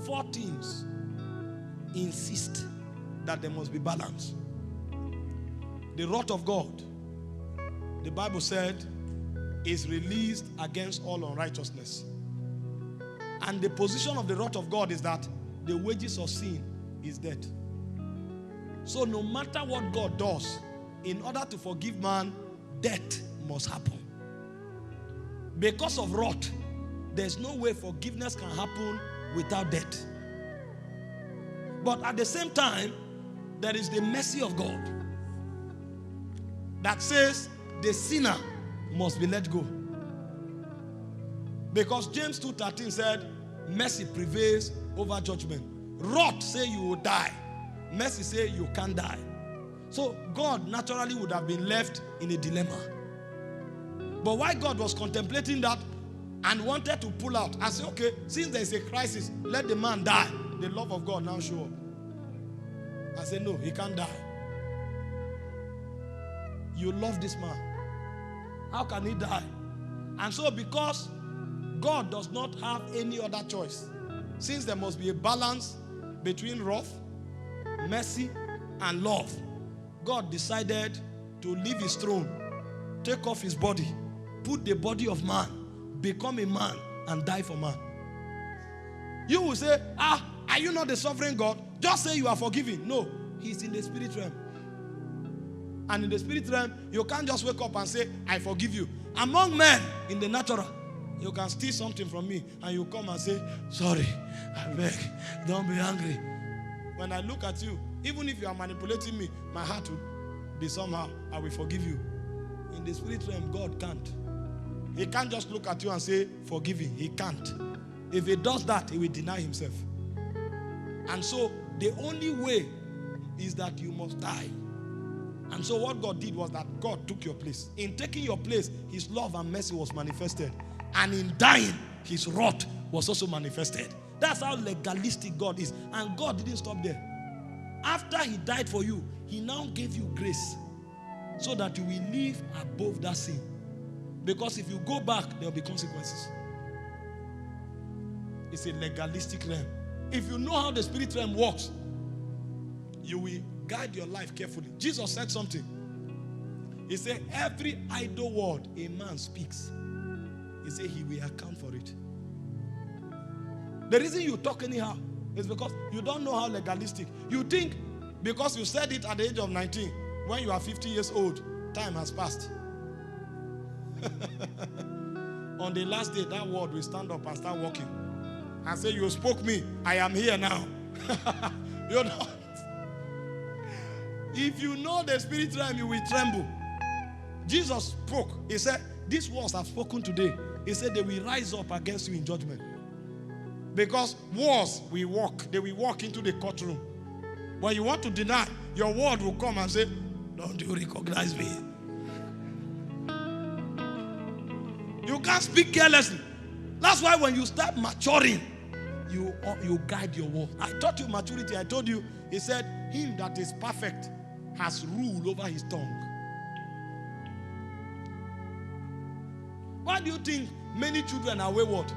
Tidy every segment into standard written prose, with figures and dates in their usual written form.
4 things insist that there must be balance. The wrath of God, the Bible said, is released against all unrighteousness. And the position of the wrath of God is that the wages of sin is death. So no matter what God does, in order to forgive man, death must happen. Because of wrath, there's no way forgiveness can happen without death. But at the same time, there is the mercy of God that says the sinner must be let go. Because James 2:13 said, mercy prevails over judgment. Wrath say you will die. Mercy say you can't die. So God naturally would have been left in a dilemma. But while God was contemplating that and wanted to pull out, I said, okay, since there is a crisis, let the man die. The love of God now show up. I said, no, he can't die. You love this man. How can he die? And so because God does not have any other choice, since there must be a balance between wrath, mercy, and love, God decided to leave his throne, take off his body, put the body of man, become a man, and die for man. You will say, are you not the sovereign God? Just say you are forgiven. No, he's in the spirit realm. And in the spirit realm, you can't just wake up and say, I forgive you. Among men, in the natural, you can steal something from me and you come and say, sorry, I beg, don't be angry. When I look at you, even if you are manipulating me, my heart will be somehow, I will forgive you. In the spirit realm, God can't. He can't just look at you and say, forgive him. He can't. If he does that, he will deny himself. And so, the only way is that you must die. And so what God did was that God took your place. In taking your place, his love and mercy was manifested. And in dying, his wrath was also manifested. That's how legalistic God is. And God didn't stop there. After he died for you, he now gave you grace so that you will live above that sin. Because if you go back, there will be consequences. It's a legalistic realm. If you know how the spirit realm works, you will guide your life carefully. Jesus said something. He said, every idle word a man speaks, he said he will account for it. The reason you talk anyhow is because you don't know how legalistic. You think because you said it at the age of 19, when you are 50 years old, time has passed. On the last day, that word will stand up and start walking and say, you spoke me, I am here now. You know. If you know the spirit realm, you will tremble. Jesus spoke. He said, these words I've spoken today. He said they will rise up against you in judgment. Because wars will walk. They will walk into the courtroom. When you want to deny, your word will come and say, don't you recognize me? You can't speak carelessly. That's why when you start maturing, you guide your word. I taught you maturity. I told you, he said, him that is perfect has rule over his tongue. Why do you think many children are wayward?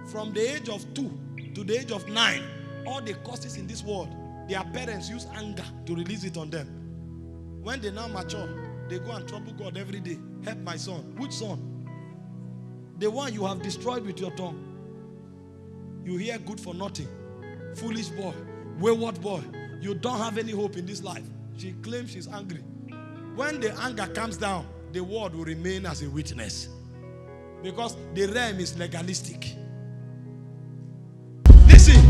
From the age of 2 to the age of 9, all the causes in this world, their parents use anger to release it on them. When they now mature, they go and trouble God every day. Help my son. Which son? The one you have destroyed with your tongue. You hear good for nothing. Foolish boy. Wayward boy. You don't have any hope in this life. She claims she's angry. When the anger comes down, the word will remain as a witness. Because the realm is legalistic. Listen,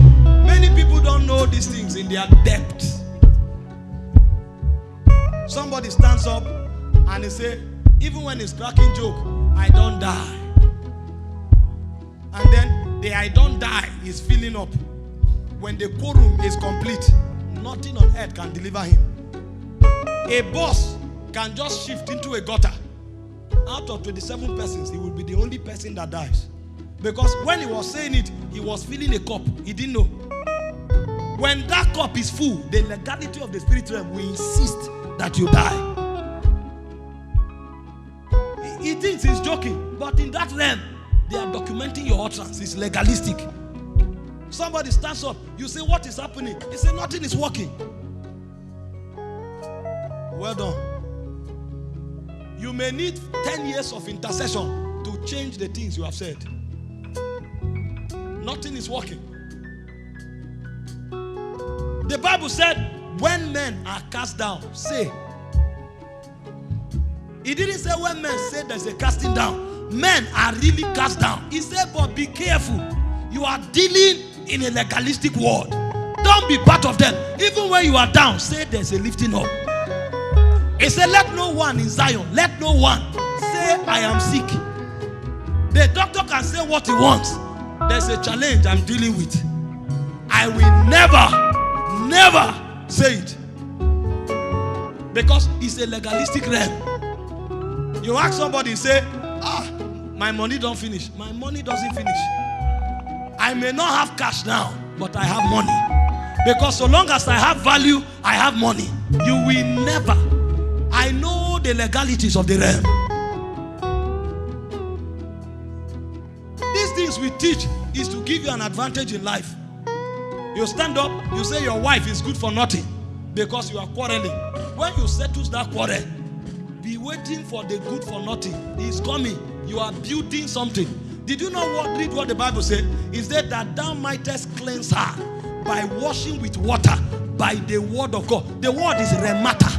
many people don't know these things in their depth. Somebody stands up and they say, even when he's cracking joke, I don't die. And then the I don't die is filling up. When the quorum is complete, nothing on earth can deliver him. A boss can just shift into a gutter. Out of 27 persons, he will be the only person that dies. Because when he was saying it, he was filling a cup. He didn't know. When that cup is full, the legality of the spirit realm will insist that you die. He thinks he's joking, but in that realm, they are documenting your utterance. It's legalistic. Some Somebody stands up. You say, what is happening? He say, nothing is working. Well done. You may need 10 years of intercession to change the things you have said. Nothing is working. The Bible said, when men are cast down, say. It didn't say when men say there's a casting down. Men are really cast down. He said, but be careful. You are dealing in a legalistic world. Don't be part of them. Even when you are down, say there's a lifting up. He said, let no one in Zion, let no one say I am sick. The doctor can say what he wants. There's a challenge I'm dealing with. I will never say it. Because it's a legalistic realm. You ask somebody, say, my money don't finish. My money doesn't finish. I may not have cash now, but I have money. Because so long as I have value, I have money. You will never. I know the legalities of the realm. These things we teach is to give you an advantage in life. You stand up, you say your wife is good for nothing because you are quarreling. When you settle that quarrel, be waiting for the good for nothing. He's coming. You are building something. Did you know read what the Bible said? It said that thou mightest cleanse her by washing with water, by the word of God. The word is remata.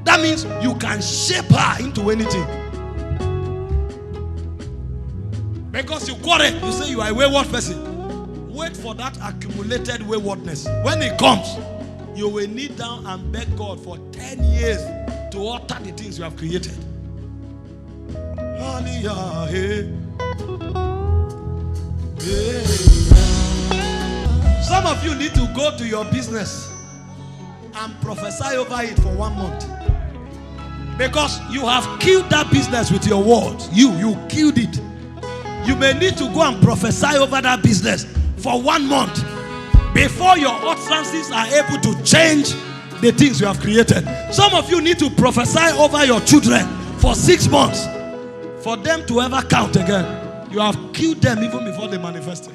That means you can shape her into anything. Because you quarrel, you say you are a wayward person. Wait for that accumulated waywardness. When it comes, you will kneel down and beg God for 10 years to alter the things you have created. Some of you need to go to your business and prophesy over it for 1 month. Because you have killed that business with your words. You killed it. You may need to go and prophesy over that business for 1 month before your utterances are able to change the things you have created. Some of you need to prophesy over your children for 6 months for them to ever count again. You have killed them even before they manifested.